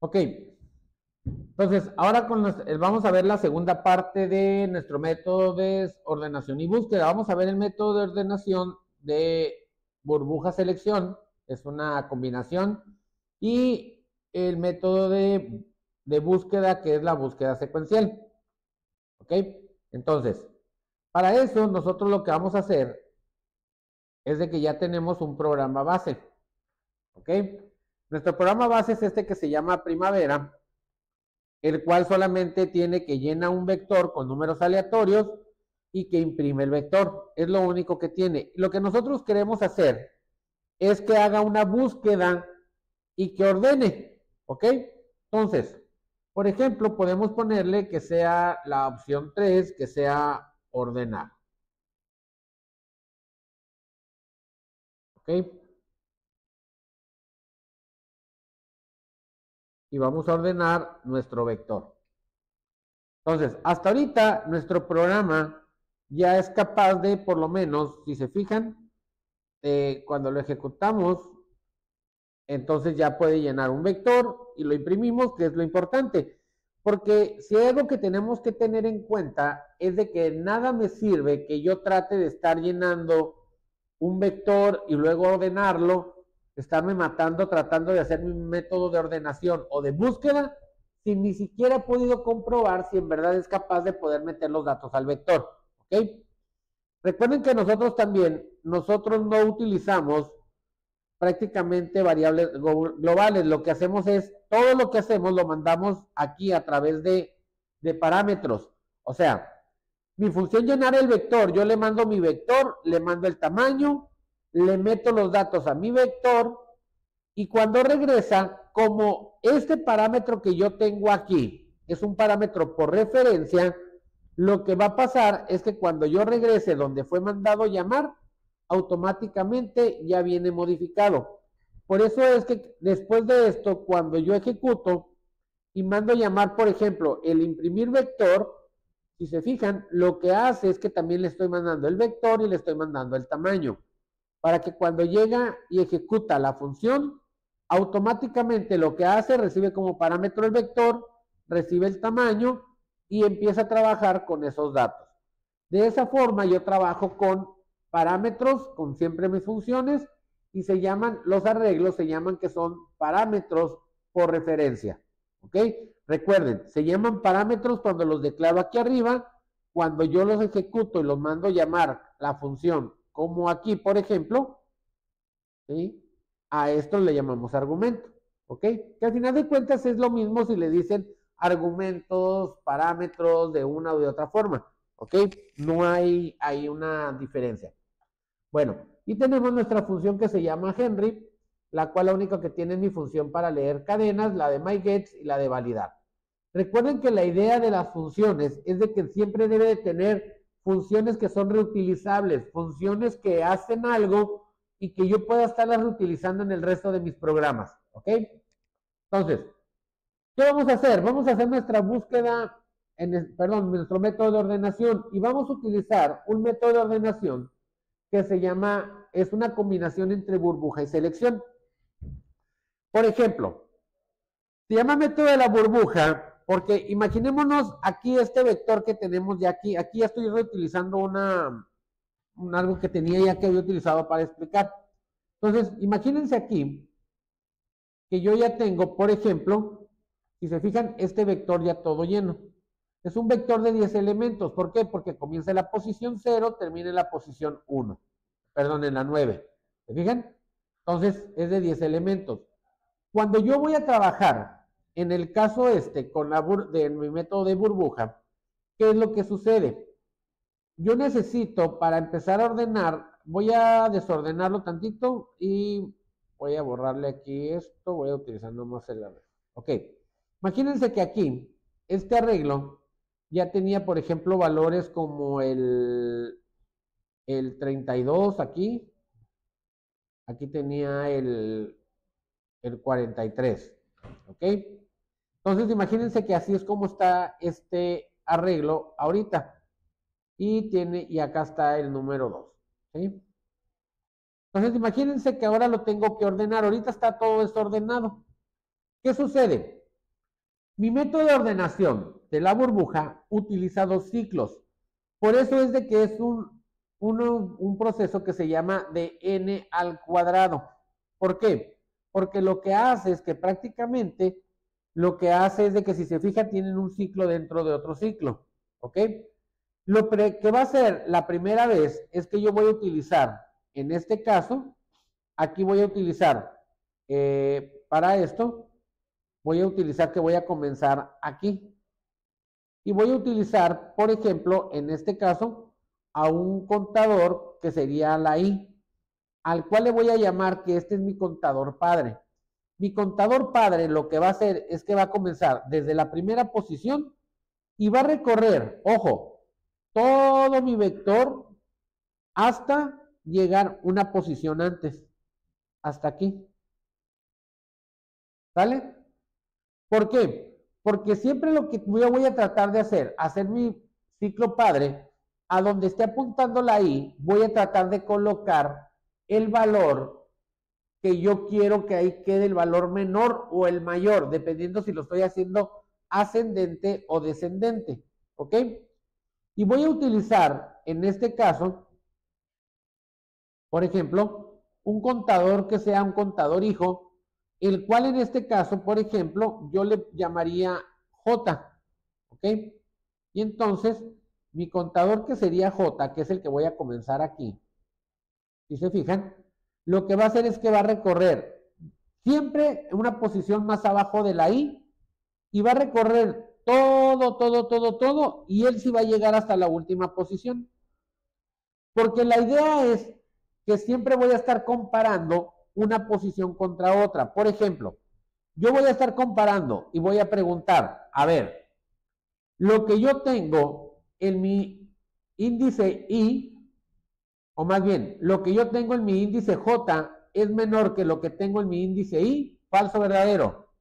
Ok, entonces ahora vamos a ver la segunda parte de nuestro método de ordenación y búsqueda. Vamos a ver el método de ordenación de burbuja selección, es una combinación, y el método de búsqueda, que es la búsqueda secuencial. Ok, entonces, para eso nosotros lo que vamos a hacer es de que ya tenemos un programa base. Ok, nuestro programa base es este que se llama Primavera, el cual solamente tiene que llenar un vector con números aleatorios y que imprime el vector. Es lo único que tiene. Lo que nosotros queremos hacer es que haga una búsqueda y que ordene. ¿Ok? Entonces, por ejemplo, podemos ponerle que sea la opción 3, que sea ordenar. ¿Ok? Y vamos a ordenar nuestro vector. Entonces, hasta ahorita nuestro programa ya es capaz de, por lo menos, si se fijan, cuando lo ejecutamos, entonces ya puede llenar un vector y lo imprimimos, que es lo importante. Porque si hay algo que tenemos que tener en cuenta es de que nada me sirve que yo trate de estar llenando un vector y luego ordenarlo, estarme matando tratando de hacer mi método de ordenación o de búsqueda, si ni siquiera he podido comprobar si en verdad es capaz de poder meter los datos al vector. ¿Ok? Recuerden que nosotros no utilizamos prácticamente variables globales. Lo que hacemos es, todo lo que hacemos lo mandamos aquí a través de parámetros. O sea, mi función llenar el vector, yo le mando mi vector, le mando el tamaño, le meto los datos a mi vector y cuando regresa, como este parámetro que yo tengo aquí es un parámetro por referencia, lo que va a pasar es que cuando yo regrese donde fue mandado llamar, automáticamente ya viene modificado. Por eso es que después de esto, cuando yo ejecuto y mando llamar, por ejemplo, el imprimir vector, si se fijan, lo que hace es que también le estoy mandando el vector y le estoy mandando el tamaño, para que cuando llega y ejecuta la función, automáticamente lo que hace, recibe como parámetro el vector, recibe el tamaño y empieza a trabajar con esos datos. De esa forma yo trabajo con parámetros, con siempre mis funciones, y se llaman, los arreglos se llaman que son parámetros por referencia. ¿Ok? Recuerden, se llaman parámetros cuando los declaro aquí arriba, cuando yo los ejecuto y los mando llamar la función, como aquí, por ejemplo, ¿sí? A esto le llamamos argumento. ¿Ok? Que al final de cuentas es lo mismo si le dicen argumentos, parámetros de una u de otra forma. ¿Ok? No hay una diferencia. Bueno, y tenemos nuestra función que se llama Henry, la cual la única que tiene es mi función para leer cadenas, la de myGets y la de validar. Recuerden que la idea de las funciones es de que siempre debe de tener funciones que son reutilizables, funciones que hacen algo y que yo pueda estarlas reutilizando en el resto de mis programas. ¿Ok? Entonces, ¿qué vamos a hacer? Vamos a hacer nuestra búsqueda, nuestro método de ordenación y vamos a utilizar un método de ordenación que se llama, es una combinación entre burbuja y selección. Por ejemplo, se llama método de la burbuja porque imaginémonos aquí este vector que tenemos ya aquí. Aquí ya estoy reutilizando algo que tenía ya que había utilizado para explicar. Entonces, imagínense aquí que yo ya tengo, por ejemplo, si se fijan, este vector ya todo lleno. Es un vector de 10 elementos. ¿Por qué? Porque comienza en la posición 0, termina en la posición 1. Perdón, en la 9. ¿Se fijan? Entonces, es de 10 elementos. Cuando yo voy a trabajar, en el caso con mi método de burbuja, ¿qué es lo que sucede? Yo necesito, para empezar a ordenar, voy a desordenarlo tantito y voy a borrarle aquí esto, voy a utilizar nomás el arreglo. Ok, imagínense que aquí, este arreglo ya tenía, por ejemplo, valores como el 32 aquí, aquí tenía el 43, ¿ok? Entonces imagínense que así es como está este arreglo ahorita. Y acá está el número 2, ¿sí? Entonces imagínense que ahora lo tengo que ordenar. Ahorita está todo desordenado. ¿Qué sucede? Mi método de ordenación de la burbuja utiliza dos ciclos. Por eso es de que es un proceso que se llama de n al cuadrado. ¿Por qué? Porque lo que hace es que prácticamente lo que hace es de que si se fija tienen un ciclo dentro de otro ciclo. ¿Ok? Lo que va a hacer la primera vez es que yo voy a utilizar, en este caso, aquí voy a utilizar para esto, voy a utilizar que voy a comenzar aquí. Y voy a utilizar, por ejemplo, en este caso, a un contador que sería la I, al cual le voy a llamar que este es mi contador padre. Mi contador padre lo que va a hacer es que va a comenzar desde la primera posición y va a recorrer, ojo, todo mi vector hasta llegar una posición antes, hasta aquí. ¿Sale? ¿Por qué? Porque siempre lo que yo voy a tratar de hacer mi ciclo padre, a donde esté apuntando la I, voy a tratar de colocar el valor que yo quiero que ahí quede el valor menor o el mayor, dependiendo si lo estoy haciendo ascendente o descendente. ¿Ok? Y voy a utilizar, en este caso, por ejemplo, un contador que sea un contador hijo, el cual en este caso, por ejemplo, yo le llamaría J, ¿ok? Y entonces, mi contador que sería J, que es el que voy a comenzar aquí, si se fijan, lo que va a hacer es que va a recorrer siempre una posición más abajo de la I y va a recorrer todo, y él sí va a llegar hasta la última posición. Porque la idea es que siempre voy a estar comparando una posición contra otra. Por ejemplo, yo voy a estar comparando y voy a preguntar, a ver, lo que yo tengo en mi índice I, o más bien, lo que yo tengo en mi índice J es menor que lo que tengo en mi índice I, falso, verdadero,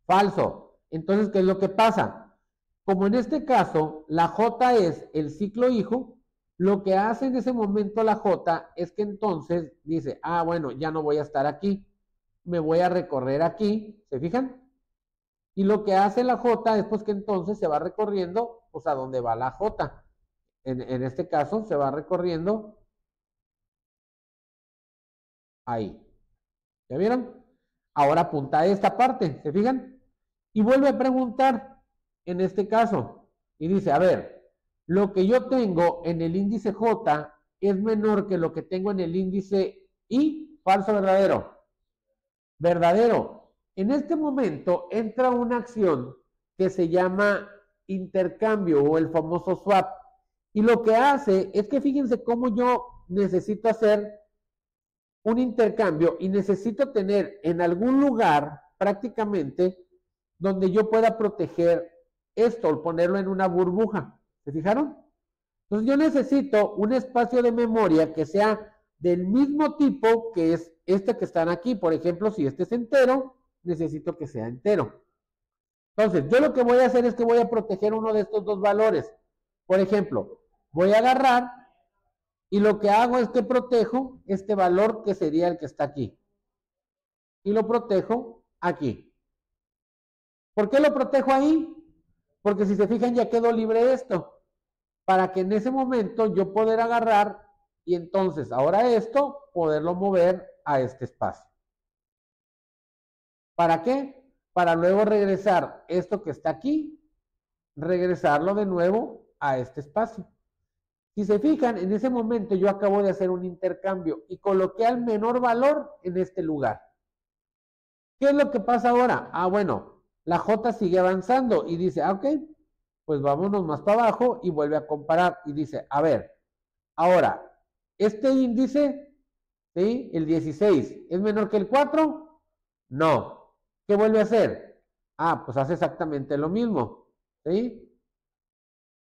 falso. Entonces, ¿qué es lo que pasa? Como en este caso, la J es el ciclo hijo, lo que hace en ese momento la J es que entonces dice, ah, bueno, ya no voy a estar aquí, me voy a recorrer aquí, ¿se fijan? Y lo que hace la J es pues que entonces se va recorriendo, pues a donde va la J. En este caso se va recorriendo ahí. ¿Ya vieron? Ahora apunta a esta parte, ¿se fijan? Y vuelve a preguntar, en este caso, y dice, a ver, lo que yo tengo en el índice J es menor que lo que tengo en el índice I, falso, verdadero. Verdadero. En este momento entra una acción que se llama intercambio o el famoso swap. Y lo que hace es que fíjense cómo yo necesito hacer un intercambio y necesito tener en algún lugar prácticamente donde yo pueda proteger esto, o ponerlo en una burbuja. ¿Se fijaron? Entonces yo necesito un espacio de memoria que sea del mismo tipo que es este que están aquí. Por ejemplo, si este es entero, necesito que sea entero. Entonces, yo lo que voy a hacer es que voy a proteger uno de estos dos valores. Por ejemplo, voy a agarrar y lo que hago es que protejo este valor que sería el que está aquí. Y lo protejo aquí. ¿Por qué lo protejo ahí? Porque si se fijan ya quedó libre esto. Para que en ese momento yo poder agarrar y entonces ahora esto poderlo mover a este espacio. ¿Para qué? Para luego regresar esto que está aquí, regresarlo de nuevo a este espacio. Si se fijan, en ese momento yo acabo de hacer un intercambio y coloqué al menor valor en este lugar. ¿Qué es lo que pasa ahora? Ah, bueno, la J sigue avanzando y dice, ah, ok, pues vámonos más para abajo y vuelve a comparar y dice, a ver, ahora, este índice, ¿sí? El 16, ¿es menor que el 4? No. ¿Qué vuelve a hacer? Ah, pues hace exactamente lo mismo, ¿sí?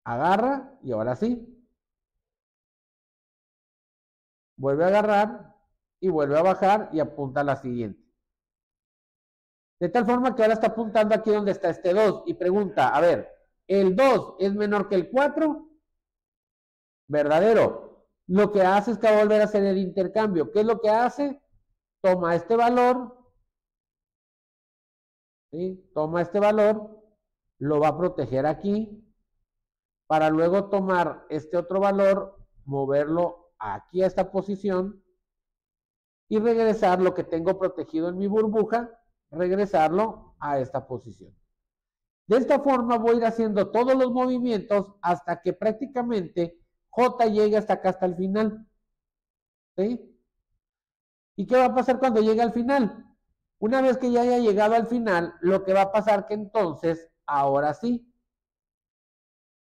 Agarra y ahora sí. Vuelve a agarrar y vuelve a bajar y apunta a la siguiente. De tal forma que ahora está apuntando aquí donde está este 2 y pregunta, a ver, ¿el 2 es menor que el 4? Verdadero. Lo que hace es que va a volver a hacer el intercambio. ¿Qué es lo que hace? Toma este valor, ¿sí? Toma este valor lo va a proteger aquí, para luego tomar este otro valor, moverlo aquí a esta posición y regresar lo que tengo protegido en mi burbuja, regresarlo a esta posición. De esta forma voy a ir haciendo todos los movimientos hasta que prácticamente J llegue hasta acá, hasta el final. ¿Sí? ¿Y qué va a pasar cuando llegue al final? Una vez que ya haya llegado al final, lo que va a pasar que entonces, ahora sí,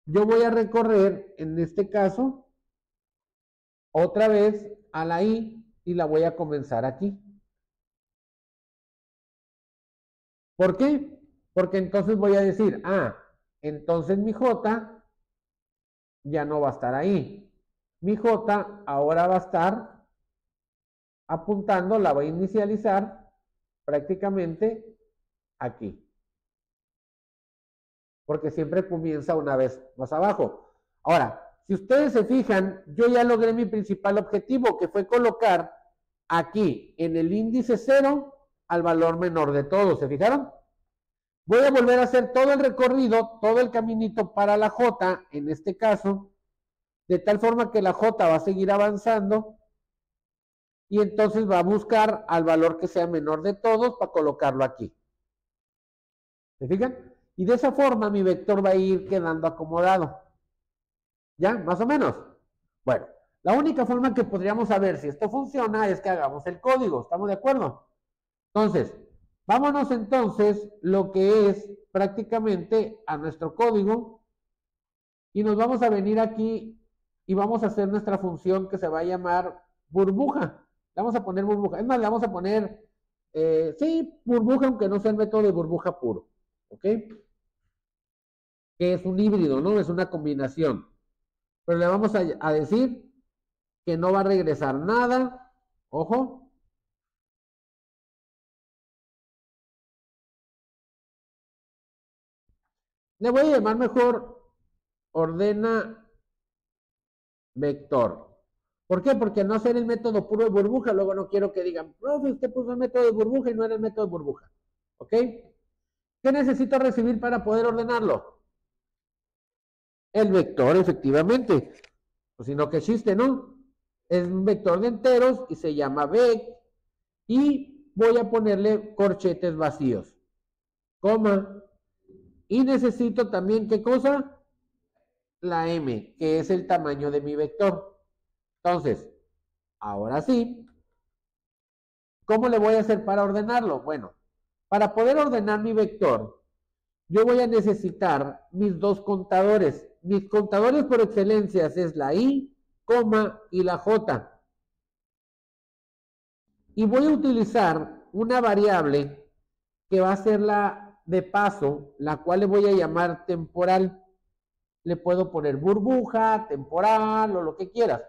yo voy a recorrer, en este caso, otra vez a la I y la voy a comenzar aquí. ¿Por qué? Porque entonces voy a decir, entonces mi J ya no va a estar ahí. Mi J ahora va a estar apuntando, la voy a inicializar prácticamente aquí. Porque siempre comienza una vez más abajo. Ahora, si ustedes se fijan, yo ya logré mi principal objetivo, que fue colocar aquí en el índice 0 al valor menor de todo. ¿Se fijaron? Voy a volver a hacer todo el recorrido, todo el caminito para la J, en este caso, de tal forma que la J va a seguir avanzando y entonces va a buscar al valor que sea menor de todos para colocarlo aquí. ¿Se fijan? Y de esa forma mi vector va a ir quedando acomodado. ¿Ya? Más o menos. Bueno, la única forma que podríamos saber si esto funciona es que hagamos el código. ¿Estamos de acuerdo? Entonces, vámonos entonces lo que es prácticamente a nuestro código y nos vamos a venir aquí y vamos a hacer nuestra función que se va a llamar burbuja. Le vamos a poner burbuja. Es más, le vamos a poner, sí, burbuja, aunque no sea el método de burbuja puro. ¿Ok? Que es un híbrido, ¿no? Es una combinación. Pero le vamos a decir que no va a regresar nada. Ojo. Le voy a llamar mejor ordena vector. ¿Por qué? Porque no hacer el método puro de burbuja, luego no quiero que digan, profe, usted puso el método de burbuja y no era el método de burbuja. ¿Ok? ¿Qué necesito recibir para poder ordenarlo? El vector, efectivamente. Pues si no, ¿qué chiste, no? Es un vector de enteros y se llama vec. Y voy a ponerle corchetes vacíos. Coma. Y necesito también, ¿qué cosa? La m, que es el tamaño de mi vector. Entonces, ahora sí, ¿cómo le voy a hacer para ordenarlo? Bueno, para poder ordenar mi vector, yo voy a necesitar mis dos contadores. Mis contadores por excelencia es la I, coma y la J. Y voy a utilizar una variable que va a ser la de paso, la cual le voy a llamar temporal. Le puedo poner burbuja, temporal o lo que quieras.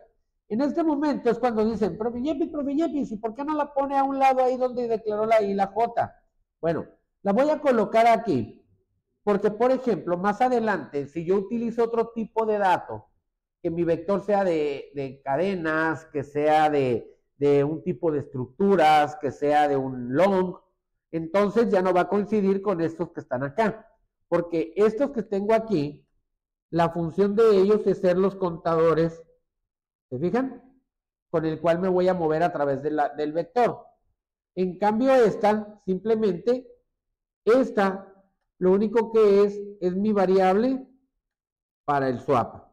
En este momento es cuando dicen, profe Yepis, ¿y por qué no la pone a un lado ahí donde declaró la I y la J? Bueno, la voy a colocar aquí. Porque, por ejemplo, más adelante, si yo utilizo otro tipo de dato, que mi vector sea de cadenas, que sea de un tipo de estructuras, que sea de un long, entonces ya no va a coincidir con estos que están acá. Porque estos que tengo aquí, la función de ellos es ser los contadores, ¿se fijan? Con el cual me voy a mover a través del vector. En cambio, simplemente, lo único que es mi variable para el swap.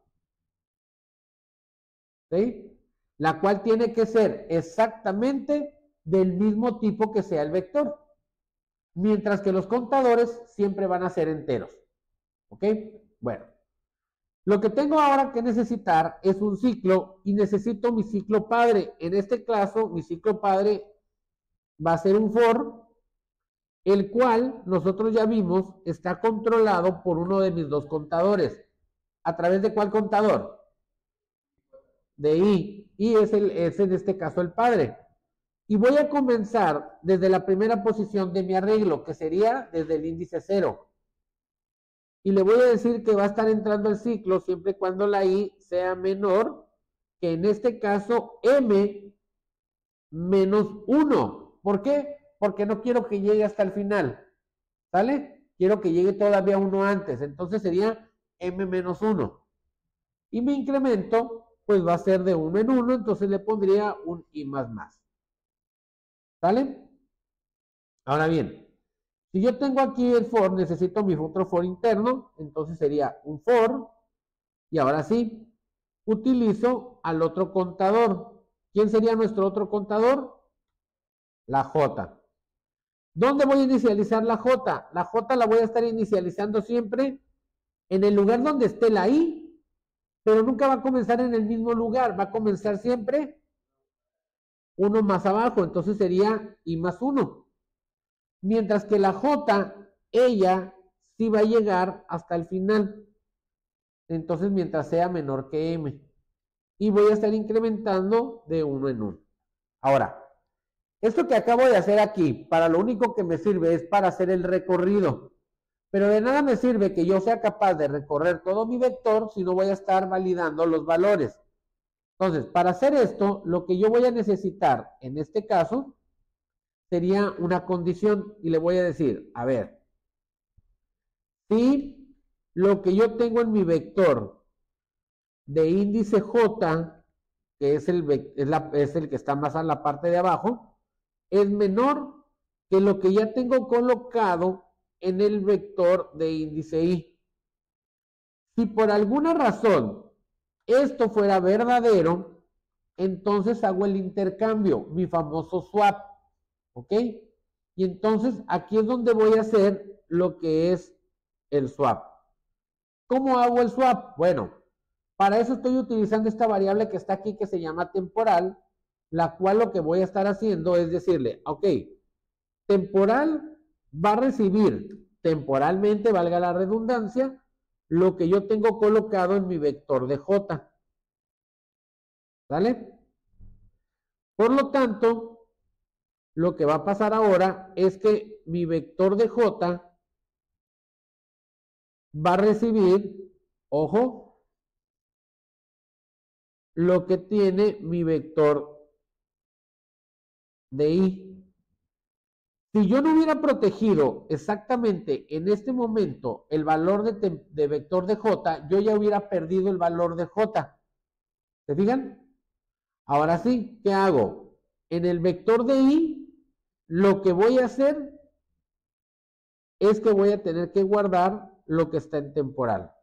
¿Sí? La cual tiene que ser exactamente del mismo tipo que sea el vector. Mientras que los contadores siempre van a ser enteros. ¿Ok? Bueno. Lo que tengo ahora que necesitar es un ciclo y necesito mi ciclo padre. En este caso, mi ciclo padre va a ser un for, el cual nosotros ya vimos está controlado por uno de mis dos contadores. ¿A través de cuál contador? De I. I es en este caso el padre. Y voy a comenzar desde la primera posición de mi arreglo, que sería desde el índice 0. Y le voy a decir que va a estar entrando el ciclo siempre y cuando la I sea menor que en este caso M menos 1. ¿Por qué? Porque no quiero que llegue hasta el final. ¿Sale? quiero que llegue todavía uno antes, entonces sería m menos 1. Y mi incremento, pues va a ser de 1 en 1, entonces le pondría un i más más. ¿Sale? Ahora bien, si yo tengo aquí el for, necesito mi otro for interno, entonces sería un for, y ahora sí, utilizo al otro contador. ¿Quién sería nuestro otro contador? La J. ¿Dónde voy a inicializar la J? La J la voy a estar inicializando siempre en el lugar donde esté la I, pero nunca va a comenzar en el mismo lugar, va a comenzar siempre uno más abajo, entonces sería I más 1. Mientras que la J, ella sí va a llegar hasta el final. Entonces, mientras sea menor que M. Y voy a estar incrementando de 1 en 1. Ahora, esto que acabo de hacer aquí, para lo único que me sirve es para hacer el recorrido. Pero de nada me sirve que yo sea capaz de recorrer todo mi vector si no voy a estar validando los valores. Entonces, para hacer esto, lo que yo voy a necesitar en este caso sería una condición y le voy a decir, a ver, si lo que yo tengo en mi vector de índice J, que es el que está más a la parte de abajo, es menor que lo que ya tengo colocado en el vector de índice I. Si por alguna razón esto fuera verdadero, entonces hago el intercambio, mi famoso swap, ¿ok? Y entonces aquí es donde voy a hacer lo que es el swap. ¿Cómo hago el swap? Bueno, para eso estoy utilizando esta variable que está aquí que se llama temporal, la cual lo que voy a estar haciendo es decirle, ok, temporal va a recibir temporalmente, valga la redundancia, lo que yo tengo colocado en mi vector de J. ¿Vale? Por lo tanto, lo que va a pasar ahora es que mi vector de J va a recibir, ojo, lo que tiene mi vector de I. Si yo no hubiera protegido exactamente en este momento el valor de vector de J, yo ya hubiera perdido el valor de J. ¿Se fijan? Ahora sí, ¿qué hago? En el vector de I, lo que voy a hacer es que voy a tener que guardar lo que está en temporal.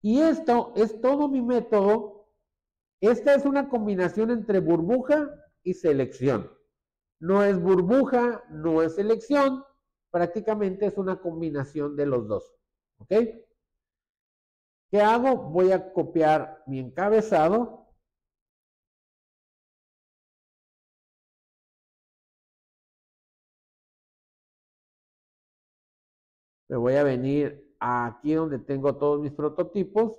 Y esto es todo mi método. Esta es una combinación entre burbuja y selección. No es burbuja, no es selección, prácticamente es una combinación de los dos. ¿Ok? ¿Qué hago? Voy a copiar mi encabezado. Me voy a venir aquí donde tengo todos mis prototipos.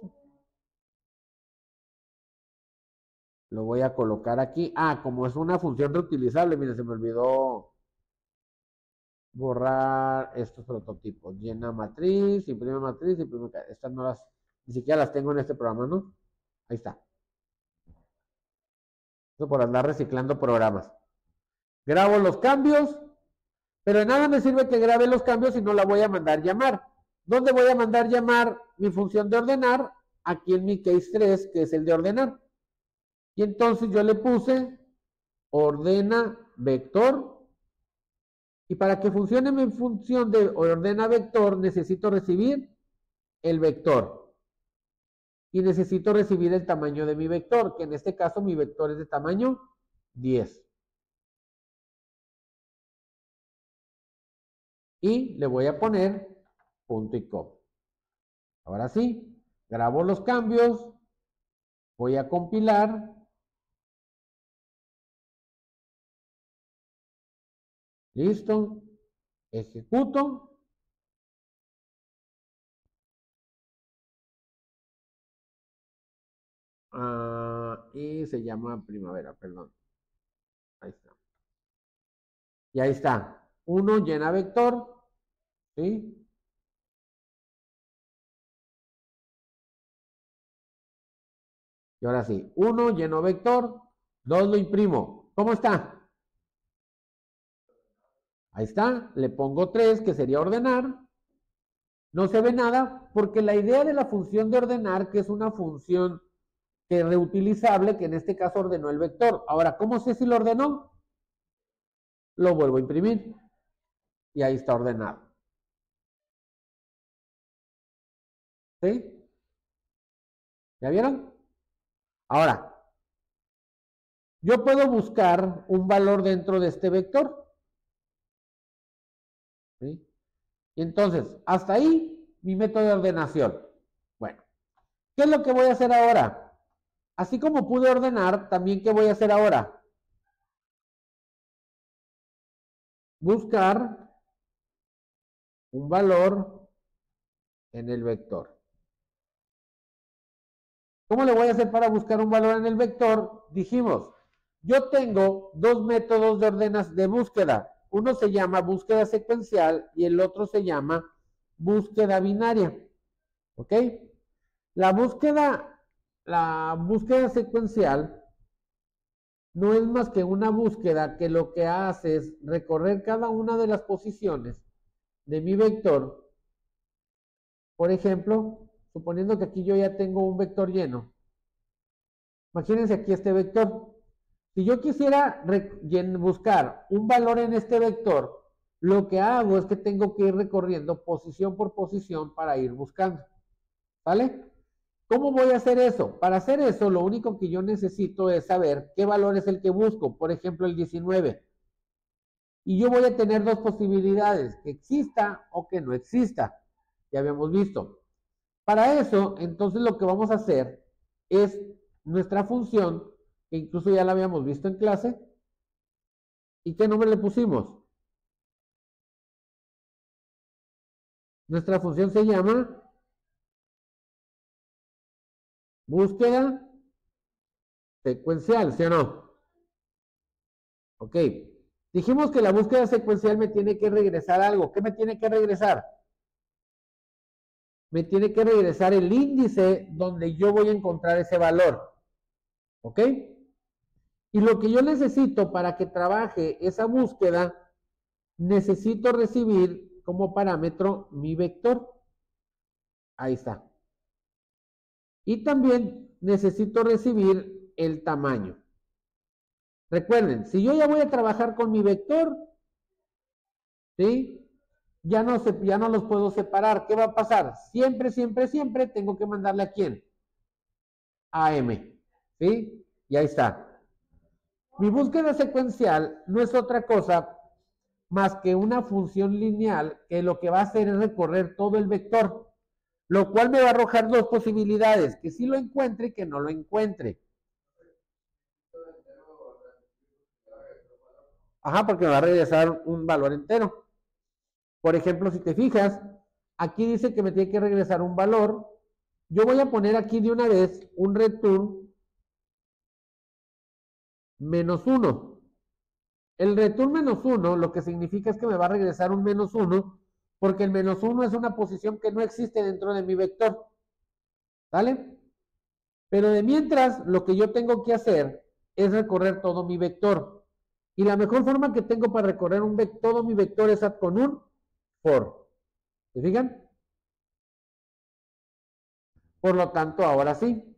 Lo voy a colocar aquí. Ah, como es una función reutilizable, miren, se me olvidó borrar estos prototipos. Llena matriz, imprime matriz, imprime. Estas no las, ni siquiera las tengo en este programa, ¿no? Ahí está. Eso por andar reciclando programas. Grabo los cambios, pero de nada me sirve que grabe los cambios si no la voy a mandar llamar. ¿Dónde voy a mandar llamar mi función de ordenar? Aquí en mi case 3, que es el de ordenar. Y entonces yo le puse ordena vector. Y para que funcione mi función de ordena vector, necesito recibir el vector. Y necesito recibir el tamaño de mi vector, que en este caso mi vector es de tamaño 10. Y le voy a poner punto y coma. Ahora sí, grabo los cambios, voy a compilar. Listo. Ejecuto. Y se llama primavera, perdón. Ahí está. Y ahí está. 1 llena vector. ¿Sí? Y ahora sí. 1 lleno vector. 2 lo imprimo. ¿Cómo está? Ahí está, le pongo 3, que sería ordenar. No se ve nada, porque la idea de la función de ordenar, que es una función que es reutilizable, que en este caso ordenó el vector. Ahora, ¿cómo sé si lo ordenó? Lo vuelvo a imprimir. Y ahí está ordenado. ¿Sí? ¿Ya vieron? Ahora, yo puedo buscar un valor dentro de este vector. ¿Sí? Y entonces, hasta ahí, mi método de ordenación. Bueno, ¿qué es lo que voy a hacer ahora? Así como pude ordenar, también ¿qué voy a hacer ahora? Buscar un valor en el vector. ¿Cómo le voy a hacer para buscar un valor en el vector? Dijimos, yo tengo dos métodos de búsqueda. Uno se llama búsqueda secuencial y el otro se llama búsqueda binaria. ¿Ok? La búsqueda secuencial no es más que una búsqueda que lo que hace es recorrer cada una de las posiciones de mi vector. Por ejemplo, suponiendo que aquí yo ya tengo un vector lleno. Imagínense aquí este vector. Si yo quisiera buscar un valor en este vector, lo que hago es que tengo que ir recorriendo posición por posición para ir buscando. ¿Vale? ¿Cómo voy a hacer eso? Para hacer eso, lo único que yo necesito es saber qué valor es el que busco. Por ejemplo, el 19. Y yo voy a tener dos posibilidades, que exista o que no exista. Ya habíamos visto. Para eso, entonces lo que vamos a hacer es nuestra función, que incluso ya la habíamos visto en clase. ¿Y qué nombre le pusimos? Nuestra función se llama búsqueda secuencial, ¿sí o no? Ok. Dijimos que la búsqueda secuencial me tiene que regresar algo. ¿Qué me tiene que regresar? Me tiene que regresar el índice donde yo voy a encontrar ese valor. ¿Ok? Y lo que yo necesito para que trabaje esa búsqueda, necesito recibir como parámetro mi vector. Ahí está. Y también necesito recibir el tamaño. Recuerden, si yo ya voy a trabajar con mi vector, ¿sí? Ya no los puedo separar. ¿Qué va a pasar? Siempre, siempre, siempre tengo que mandarle a quién? A M. ¿Sí? Y ahí está. Mi búsqueda secuencial no es otra cosa más que una función lineal que lo que va a hacer es recorrer todo el vector, lo cual me va a arrojar dos posibilidades, que sí lo encuentre y que no lo encuentre. Ajá, porque me va a regresar un valor entero. Por ejemplo, si te fijas, aquí dice que me tiene que regresar un valor. Yo voy a poner aquí de una vez un return -1. El return -1 lo que significa es que me va a regresar un -1 porque el -1 es una posición que no existe dentro de mi vector. ¿Vale? Pero de mientras, lo que yo tengo que hacer es recorrer todo mi vector. Y la mejor forma que tengo para recorrer todo mi vector es con un for. ¿Se fijan? Por lo tanto, ahora sí.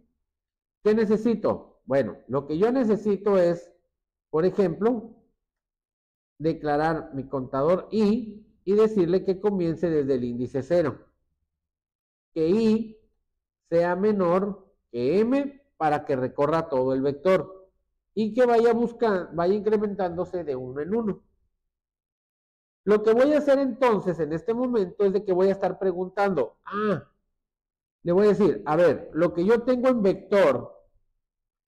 ¿Qué necesito? Bueno, lo que yo necesito es, por ejemplo, declarar mi contador I y decirle que comience desde el índice 0. Que I sea menor que M para que recorra todo el vector y que vaya incrementándose de uno en uno. Lo que voy a hacer entonces en este momento es de que voy a estar preguntando, le voy a decir, a ver, lo que yo tengo en vector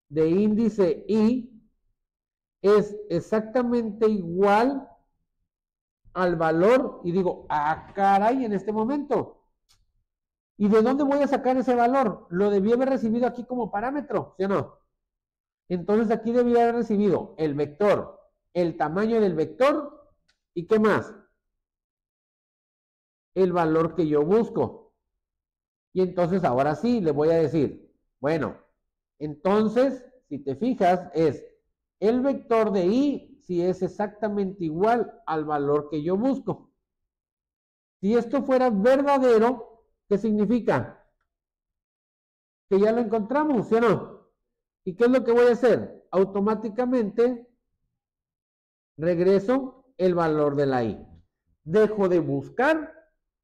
de índice I es exactamente igual al valor, y digo, caray, en este momento. ¿Y de dónde voy a sacar ese valor? Lo debí haber recibido aquí como parámetro, ¿sí o no? Entonces aquí debí haber recibido el vector, el tamaño del vector, ¿y qué más? El valor que yo busco. Y entonces ahora sí le voy a decir, bueno, entonces, si te fijas, es el vector de I si es exactamente igual al valor que yo busco. Si esto fuera verdadero, ¿qué significa? Que ya lo encontramos, ¿sí o no? ¿Y qué es lo que voy a hacer? Automáticamente regreso el valor de la i. Dejo de buscar,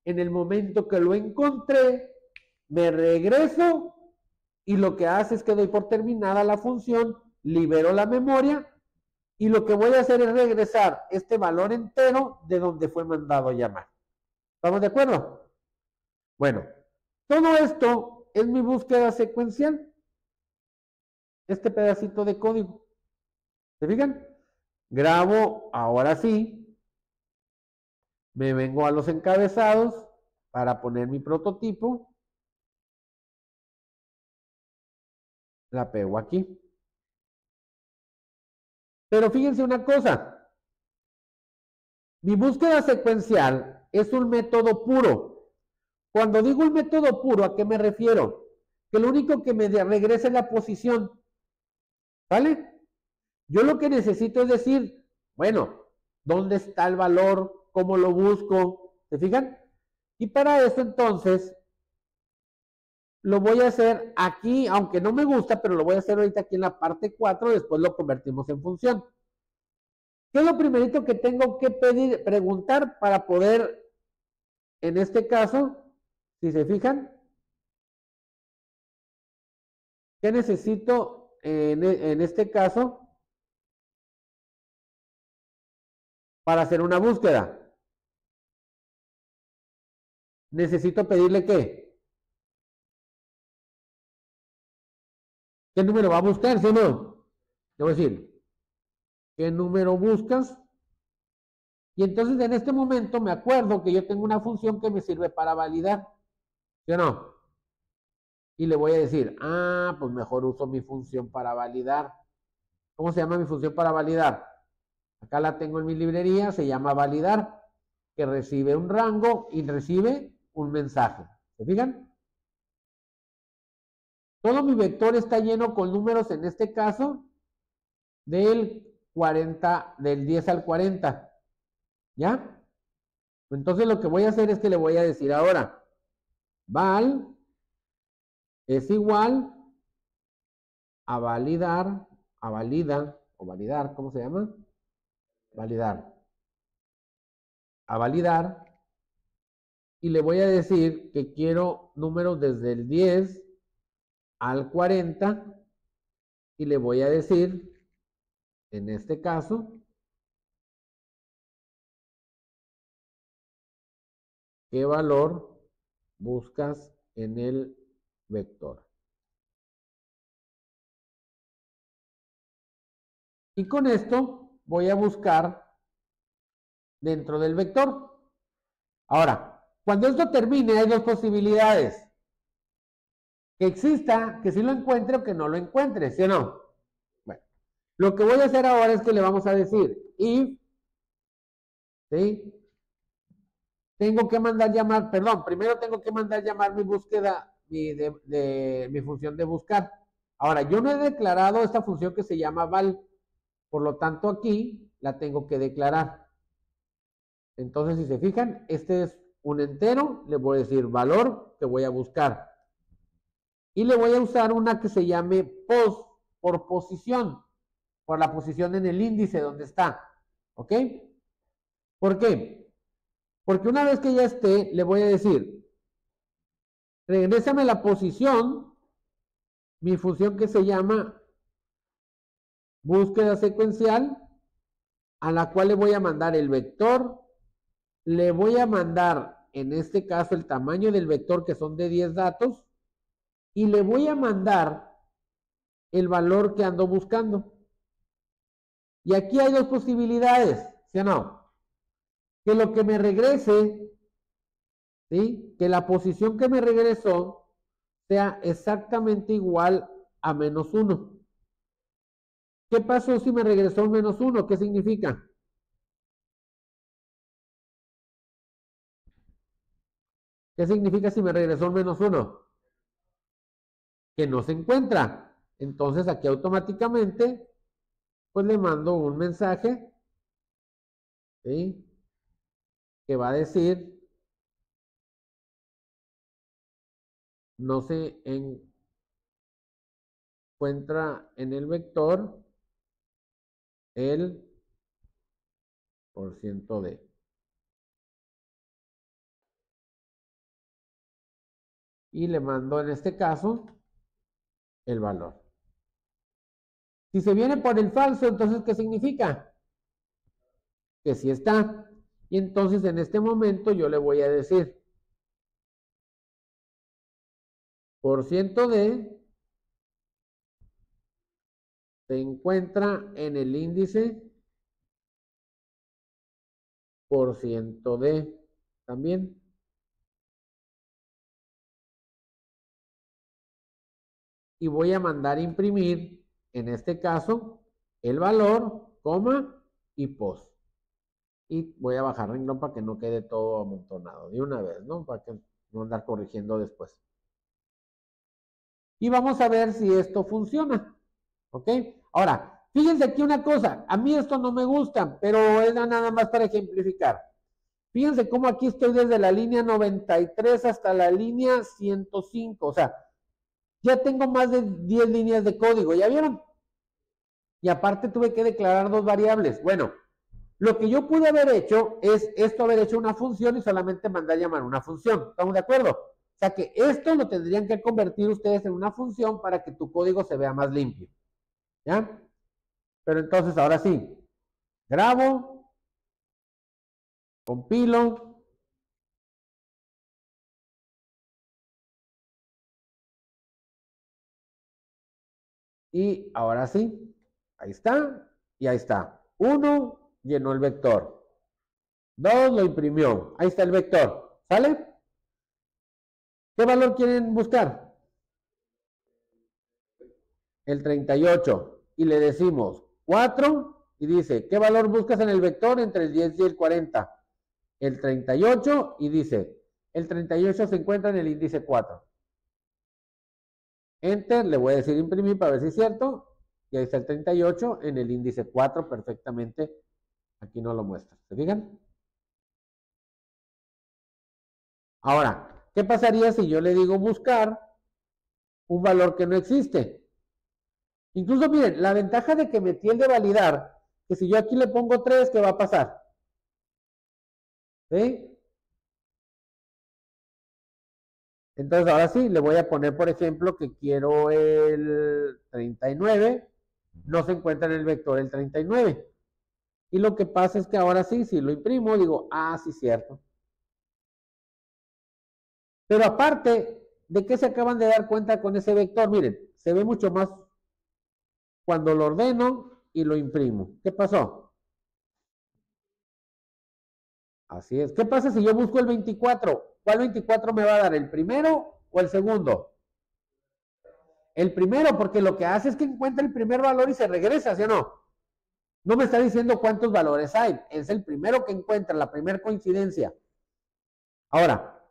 en el momento que lo encontré, me regreso y lo que hace es que doy por terminada la función, libero la memoria y lo que voy a hacer es regresar este valor entero de donde fue mandado a llamar. ¿Estamos de acuerdo? Bueno, todo esto es mi búsqueda secuencial. Este pedacito de código. ¿Se fijan? Grabo, ahora sí, me vengo a los encabezados para poner mi prototipo. La pego aquí. Pero fíjense una cosa. Mi búsqueda secuencial es un método puro. Cuando digo un método puro, ¿a qué me refiero? Que lo único que me regresa es la posición. ¿Vale? Yo lo que necesito es decir, bueno, ¿dónde está el valor? ¿Cómo lo busco? ¿Se fijan? Y para eso entonces lo voy a hacer aquí, aunque no me gusta, pero lo voy a hacer ahorita aquí en la parte 4, después lo convertimos en función. ¿Qué es lo primerito que tengo que preguntar para poder, en este caso, si se fijan, ¿qué necesito en este caso para hacer una búsqueda? Necesito pedirle ¿qué? ¿Qué número va a buscar? ¿Sí o no? Le voy a decir, ¿qué número buscas? Y entonces en este momento me acuerdo que yo tengo una función que me sirve para validar. ¿Sí o no? Y le voy a decir, pues mejor uso mi función para validar. ¿Cómo se llama mi función para validar? Acá la tengo en mi librería, se llama validar, que recibe un rango y recibe un mensaje. ¿Se fijan? Todo mi vector está lleno con números, en este caso, del 10 al 40. ¿Ya? Entonces lo que voy a hacer es que le voy a decir ahora, val es igual a validar, o validar, ¿cómo se llama? Validar. A validar. Y le voy a decir que quiero números desde el 10 al 40. Y le voy a decir, en este caso, qué valor buscas en el vector. Y con esto voy a buscar dentro del vector. Ahora, cuando esto termine, hay dos posibilidades. Que exista, que sí lo encuentre o que no lo encuentre, ¿sí o no? Bueno, lo que voy a hacer ahora es que le vamos a decir if, ¿sí? Tengo que mandar llamar, perdón, primero tengo que mandar llamar mi búsqueda, mi función de buscar. Ahora, yo no he declarado esta función que se llama val, por lo tanto aquí la tengo que declarar. Entonces, si se fijan, este es un entero, le voy a decir valor que voy a buscar. Y le voy a usar una que se llame post, por posición, por la posición en el índice donde está. ¿Ok? ¿Por qué? Porque una vez que ya esté, le voy a decir, regrésame la posición, mi función que se llama búsqueda secuencial, a la cual le voy a mandar el vector, le voy a mandar, en este caso, el tamaño del vector, que son de 10 datos, y le voy a mandar el valor que ando buscando. Y aquí hay dos posibilidades, ¿sí o no? Que lo que me regrese, ¿sí? Que la posición que me regresó sea exactamente igual a -1. ¿Qué pasó si me regresó un -1? ¿Qué significa? ¿Qué significa si me regresó un -1? Que no se encuentra. Entonces aquí automáticamente pues le mando un mensaje ¿sí? Que va a decir, no se encuentra en el vector el % de. Y le mando en este caso el valor. Si se viene por el falso, entonces ¿qué significa? Que sí está. Y entonces en este momento yo le voy a decir % de se encuentra en el índice % de también. Y voy a mandar imprimir, en este caso, el valor, coma y post. Y voy a bajar renglón para que no quede todo amontonado de una vez, ¿no? Para que no andar corrigiendo después. Y vamos a ver si esto funciona, ¿ok? Ahora, fíjense aquí una cosa, a mí esto no me gusta, pero es nada más para ejemplificar. Fíjense cómo aquí estoy desde la línea 93 hasta la línea 105, o sea, ya tengo más de 10 líneas de código, ¿ya vieron? Y aparte tuve que declarar dos variables. Bueno, lo que yo pude haber hecho es esto, haber hecho una función y solamente mandar llamar una función. ¿Estamos de acuerdo? O sea que esto lo tendrían que convertir ustedes en una función para que tu código se vea más limpio. ¿Ya? Pero entonces ahora sí, grabo, compilo, y ahora sí, ahí está, y ahí está. 1 llenó el vector. 2 lo imprimió. Ahí está el vector. ¿Sale? ¿Qué valor quieren buscar? El 38. Y le decimos 4 y dice, ¿qué valor buscas en el vector entre el 10 y el 40? El 38 y dice, el 38 se encuentra en el índice 4. Enter, le voy a decir imprimir para ver si es cierto. Y ahí está el 38 en el índice 4 perfectamente. Aquí no lo muestra. ¿Se fijan? Ahora, ¿qué pasaría si yo le digo buscar un valor que no existe? Incluso miren, la ventaja de que metí el de validar, que si yo aquí le pongo 3, ¿qué va a pasar? ¿Sí? Entonces ahora sí, le voy a poner, por ejemplo, que quiero el 39, no se encuentra en el vector el 39. Y lo que pasa es que ahora sí, si lo imprimo, digo, ah, sí, cierto. Pero aparte, ¿de qué se acaban de dar cuenta con ese vector? Miren, se ve mucho más cuando lo ordeno y lo imprimo. ¿Qué pasó? Así es. ¿Qué pasa si yo busco el 24? ¿Cuál 24 me va a dar? ¿El primero o el segundo? El primero, porque lo que hace es que encuentra el primer valor y se regresa, ¿sí o no? No me está diciendo cuántos valores hay. Es el primero que encuentra, la primera coincidencia. Ahora,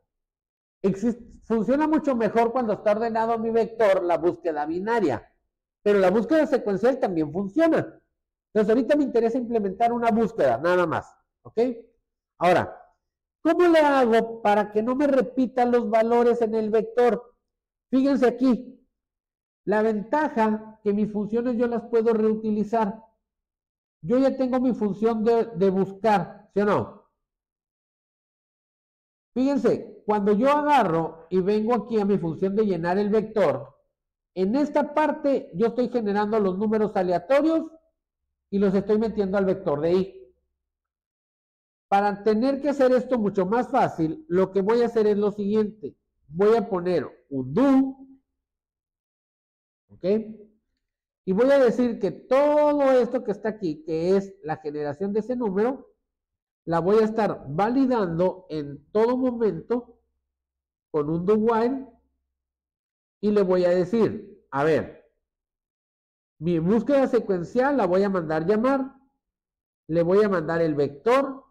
funciona mucho mejor cuando está ordenado mi vector la búsqueda binaria. Pero la búsqueda secuencial también funciona. Entonces, ahorita me interesa implementar una búsqueda, nada más. ¿Ok? Ahora, ¿cómo le hago para que no me repitan los valores en el vector? Fíjense aquí. La ventaja que mis funciones yo las puedo reutilizar. Yo ya tengo mi función de buscar, ¿sí o no? Fíjense, cuando yo agarro y vengo aquí a mi función de llenar el vector, en esta parte yo estoy generando los números aleatorios y los estoy metiendo al vector de i. Para tener que hacer esto mucho más fácil, lo que voy a hacer es lo siguiente. Voy a poner un do, ¿ok? Y voy a decir que todo esto que está aquí, que es la generación de ese número, la voy a estar validando en todo momento con un do while y le voy a decir, a ver, mi búsqueda secuencial la voy a mandar llamar, le voy a mandar el vector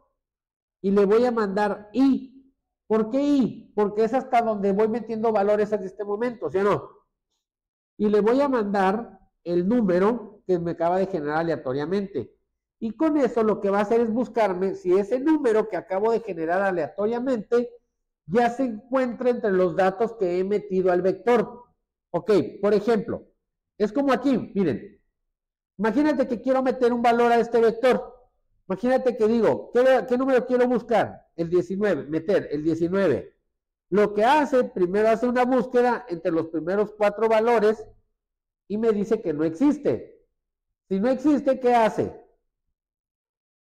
y le voy a mandar i. ¿Por qué i? Porque es hasta donde voy metiendo valores en este momento, ¿sí o no? Y le voy a mandar el número que me acaba de generar aleatoriamente. Y con eso lo que va a hacer es buscarme si ese número que acabo de generar aleatoriamente ya se encuentra entre los datos que he metido al vector. Ok, por ejemplo, es como aquí, miren, imagínate que quiero meter un valor a este vector. Imagínate que digo, ¿qué número quiero buscar? El 19, meter el 19. Lo que hace, primero hace una búsqueda entre los primeros 4 valores y me dice que no existe. Si no existe, ¿qué hace?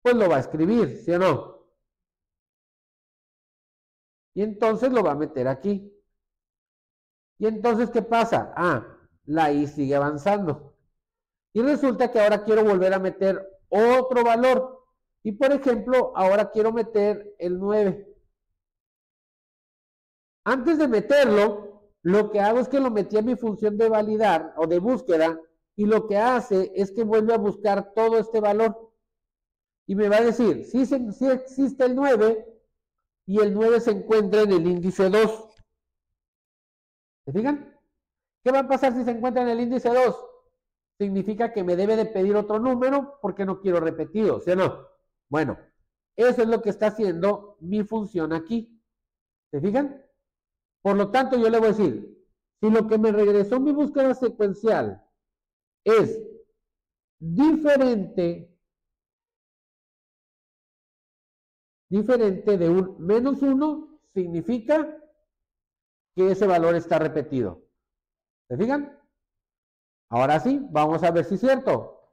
Pues lo va a escribir, ¿sí o no? Y entonces lo va a meter aquí. Y entonces, ¿qué pasa? Ah, la i sigue avanzando. Y resulta que ahora quiero volver a meter otro valor. Y por ejemplo, ahora quiero meter el 9. Antes de meterlo, lo que hago es que lo metí a mi función de validar o de búsqueda y lo que hace es que vuelve a buscar todo este valor y me va a decir si existe el 9 y el 9 se encuentra en el índice 2. ¿Se fijan? ¿Qué va a pasar si se encuentra en el índice 2? Significa que me debe de pedir otro número porque no quiero repetido, ¿sí o no? Bueno, eso es lo que está haciendo mi función aquí. ¿Se fijan? Por lo tanto, yo le voy a decir, si lo que me regresó mi búsqueda secuencial es diferente, diferente de un -1, significa que ese valor está repetido. ¿Se fijan? Ahora sí, vamos a ver si es cierto.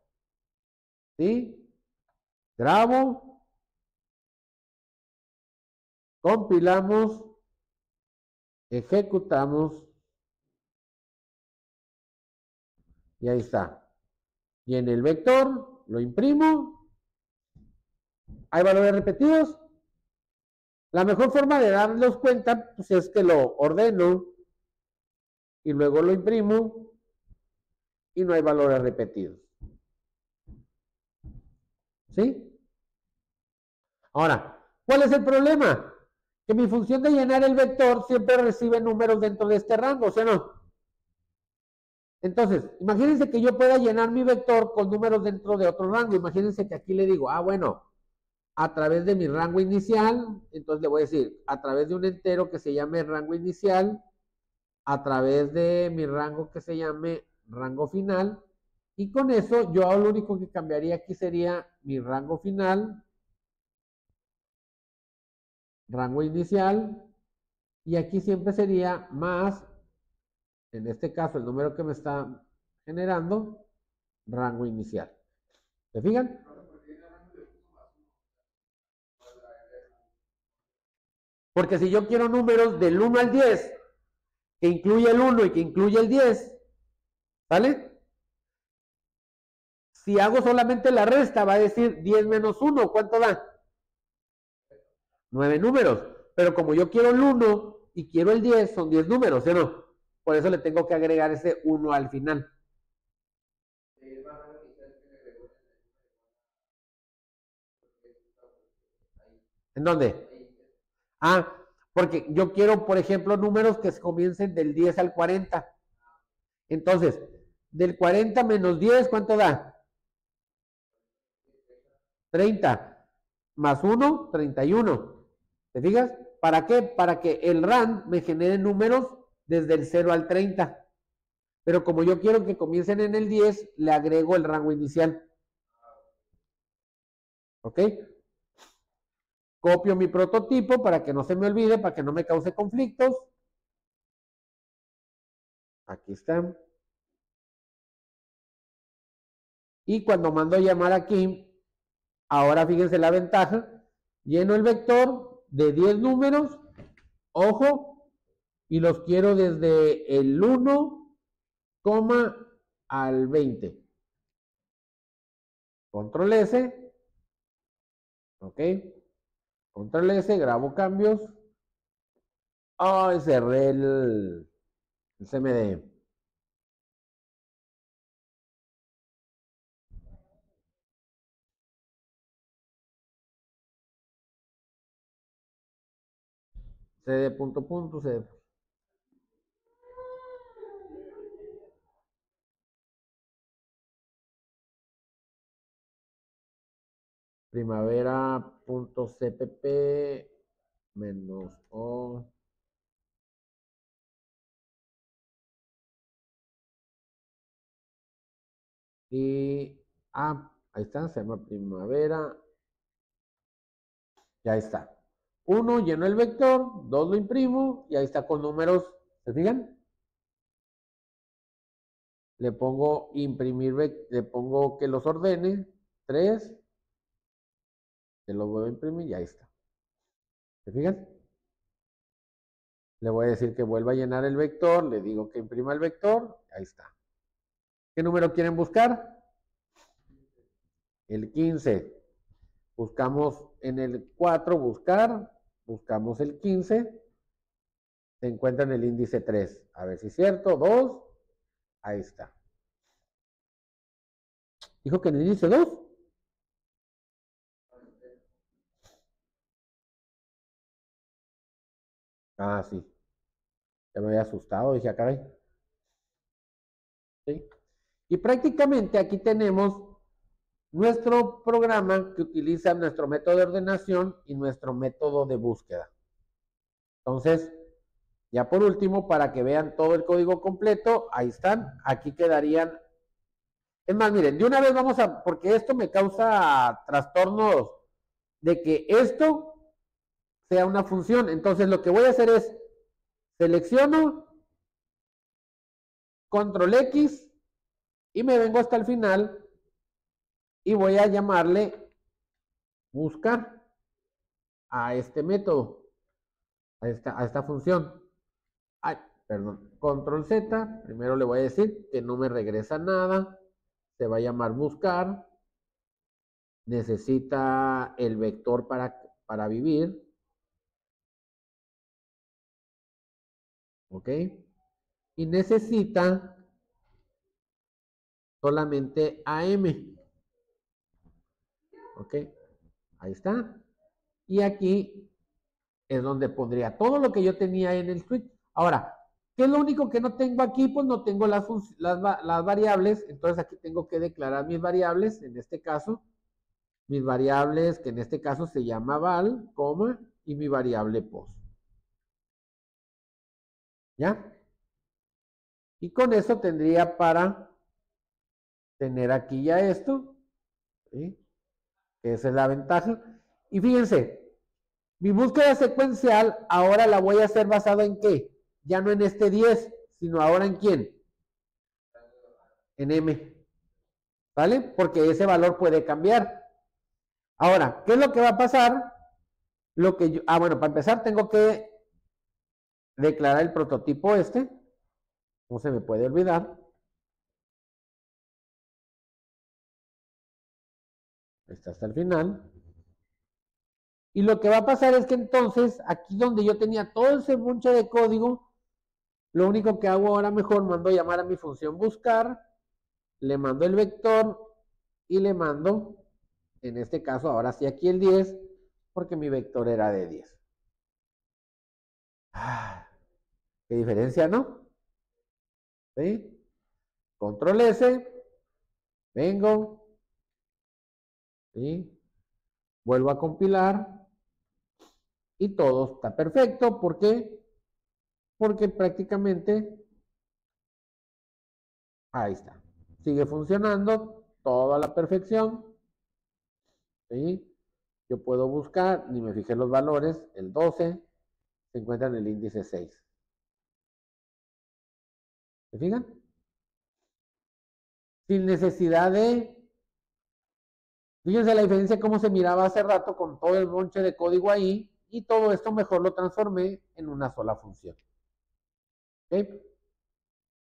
¿Sí? Grabo, compilamos, ejecutamos y ahí está. Y en el vector lo imprimo. ¿Hay valores repetidos? La mejor forma de darlos cuenta pues, es que lo ordeno y luego lo imprimo y no hay valores repetidos. ¿Sí? Ahora, ¿cuál es el problema? Que mi función de llenar el vector siempre recibe números dentro de este rango, ¿sí o no? Entonces, imagínense que yo pueda llenar mi vector con números dentro de otro rango. Imagínense que aquí le digo, bueno, a través de mi rango inicial, entonces le voy a decir, a través de un entero que se llame rango inicial, a través de mi rango que se llame rango final, y con eso yo lo único que cambiaría aquí sería mi rango final, rango inicial, y aquí siempre sería más, en este caso el número que me está generando, rango inicial. ¿Se fijan? Porque si yo quiero números del 1 al 10, que incluye el 1 y que incluye el 10, ¿vale? Si hago solamente la resta, va a decir 10 menos 1, ¿cuánto da? 9 números. Pero como yo quiero el 1 y quiero el 10, son 10 números, ¿sí o no? Por eso le tengo que agregar ese 1 al final. ¿En dónde? Ah, porque yo quiero, por ejemplo, números que comiencen del 10 al 40. Entonces, del 40 menos 10, ¿cuánto da? 30. Más 1, 31. ¿Te fijas? ¿Para qué? Para que el RAM me genere números desde el 0 al 30. Pero como yo quiero que comiencen en el 10, le agrego el rango inicial. ¿Ok? Copio mi prototipo para que no se me olvide, para que no me cause conflictos. Aquí está. Y cuando mando a llamar aquí, ahora fíjense la ventaja. Lleno el vector de 10 números. Ojo. Y los quiero desde el 1, al 20. Control S. Ok. Control S, grabo cambios. Cerré el CMD. CD punto punto, CD. primavera.cpp menos O. Y, ahí está, se llama primavera. Ya está. 1 lleno el vector, 2 lo imprimo y ahí está con números. ¿Se fijan? Le pongo imprimir, le pongo que los ordene. 3. Se lo vuelvo a imprimir y ahí está. ¿Se fijan? Le voy a decir que vuelva a llenar el vector. Le digo que imprima el vector. Ahí está. ¿Qué número quieren buscar? El 15. Buscamos en el 4, buscar. Buscamos el 15. Se encuentra en el índice 3. A ver si es cierto. 2. Ahí está. Dijo que en el índice 2. Ah, sí. Ya me había asustado. Dije, caray. ¿Sí? Y prácticamente aquí tenemos nuestro programa que utiliza nuestro método de ordenación y nuestro método de búsqueda. Entonces, ya por último, para que vean todo el código completo, ahí están. Aquí quedarían. Es más, miren, de una vez vamos a, porque esto me causa trastornos de que esto sea una función. Entonces, lo que voy a hacer es, selecciono, control X, y me vengo hasta el final y voy a llamarle buscar a este método, a esta función. Ay, perdón, control Z, primero le voy a decir que no me regresa nada, se va a llamar buscar, necesita el vector para vivir, ¿ok? Y necesita solamente AM, ¿ok? Ahí está. Y aquí es donde pondría todo lo que yo tenía en el switch. Ahora, ¿qué es lo único que no tengo aquí? Pues no tengo las variables, entonces aquí tengo que declarar mis variables, en este caso, mis variables, que en este caso se llama val, coma, y mi variable post. ¿Ya? Y con eso tendría para tener aquí ya esto, ¿sí? Esa es la ventaja. Y fíjense, mi búsqueda secuencial ahora la voy a hacer basada en qué? Ya no en este 10, sino ahora en quién? En M. ¿Vale? Porque ese valor puede cambiar. Ahora, ¿qué es lo que va a pasar? Lo que yo, bueno, para empezar tengo que declarar el prototipo este. No se me puede olvidar. Está hasta el final. Y lo que va a pasar es que entonces, aquí donde yo tenía todo ese bunche de código, lo único que hago ahora mejor, mando a llamar a mi función buscar, le mando el vector y le mando, en este caso, ahora sí aquí el 10, porque mi vector era de 10. Qué diferencia, ¿no? ¿Sí? Control S, vengo, ¿sí? Vuelvo a compilar y todo está perfecto. ¿Por qué? Porque prácticamente ahí está. Sigue funcionando todo a la perfección. ¿Sí? Yo puedo buscar, ni me fijé los valores, el 12 se encuentra en el índice 6. ¿Se fijan? Sin necesidad de. Fíjense la diferencia cómo se miraba hace rato con todo el bonche de código ahí, y todo esto mejor lo transformé en una sola función. ¿Ok?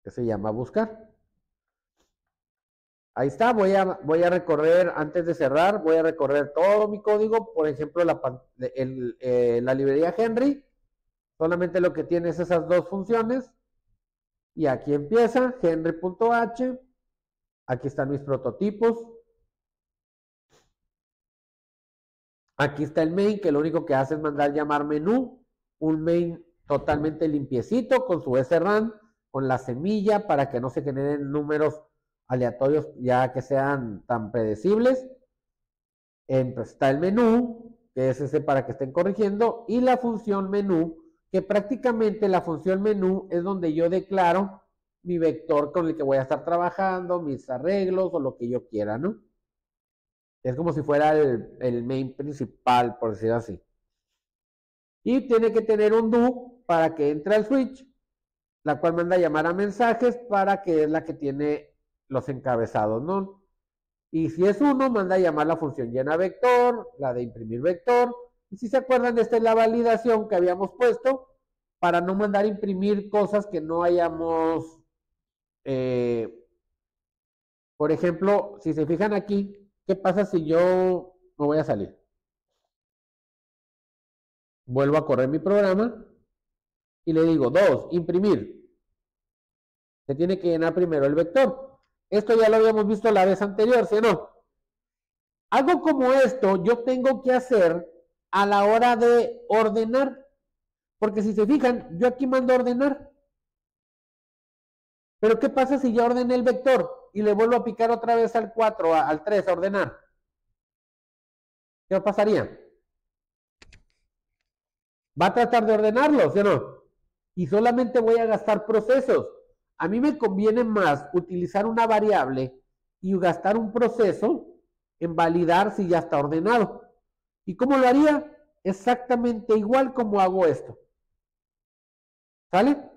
Que se llama buscar. Ahí está, voy a recorrer, antes de cerrar, voy a recorrer todo mi código. Por ejemplo, la librería Henry, solamente lo que tiene es esas dos funciones. Y aquí empieza, henry.h. Aquí están mis prototipos. Aquí está el main, que lo único que hace es mandar llamar menú. Un main totalmente limpiecito, con su srun, con la semilla, para que no se generen números aleatorios ya que sean tan predecibles. Pues está el menú, que es ese para que estén corrigiendo, y la función menú, que prácticamente la función menú es donde yo declaro mi vector con el que voy a estar trabajando, mis arreglos o lo que yo quiera, ¿no? Es como si fuera el main principal, por decir así. Y tiene que tener un do para que entre al switch, la cual manda a llamar a mensajes para que es la que tiene los encabezados, ¿no? Y si es uno, manda a llamar la función llena vector, la de imprimir vector. Y si se acuerdan, esta es la validación que habíamos puesto para no mandar a imprimir cosas que no hayamos, por ejemplo, si se fijan aquí, ¿qué pasa si yo me voy a salir? Vuelvo a correr mi programa y le digo, 2, imprimir. Se tiene que llenar primero el vector. Esto ya lo habíamos visto la vez anterior, ¿sí o no? Algo como esto yo tengo que hacer a la hora de ordenar. Porque si se fijan, yo aquí mando a ordenar. Pero ¿qué pasa si ya ordené el vector y le vuelvo a picar otra vez al 4, al 3 a ordenar? ¿Qué pasaría? Va a tratar de ordenarlo, ¿sí o no? Y solamente voy a gastar procesos. A mí me conviene más utilizar una variable y gastar un proceso en validar si ya está ordenado. ¿Y cómo lo haría? Exactamente igual como hago esto. ¿Sale?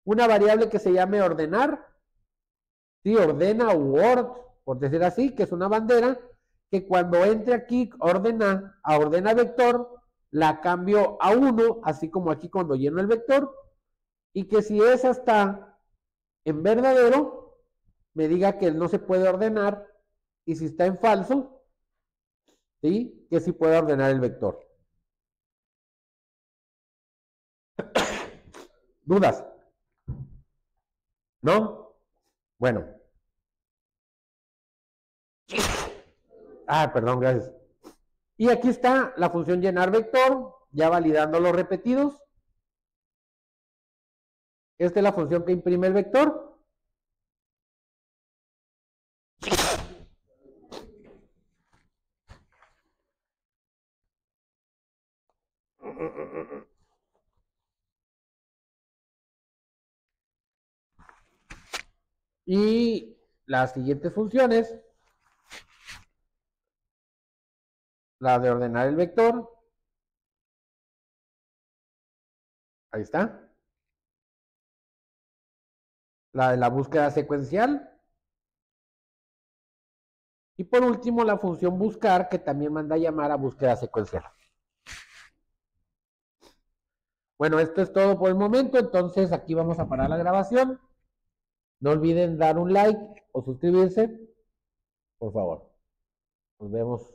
Una variable que se llame ordenar, ¿sí? Ordena u ord, por decir así, que es una bandera, que cuando entre aquí a ordena vector, la cambio a 1, así como aquí cuando lleno el vector, y que si esa está en verdadero, me diga que no se puede ordenar, y si está en falso, ¿sí? Que sí puede ordenar el vector. ¿Dudas? ¿No? Bueno. Perdón, gracias. Y aquí está la función llenar vector, ya validando los repetidos. Esta es la función que imprime el vector. Y las siguientes funciones, la de ordenar el vector, ahí está. La de la búsqueda secuencial. Y por último, la función buscar, que también manda a llamar a búsqueda secuencial. Bueno, esto es todo por el momento, entonces aquí vamos a parar la grabación. No olviden dar un like o suscribirse, por favor. Nos vemos.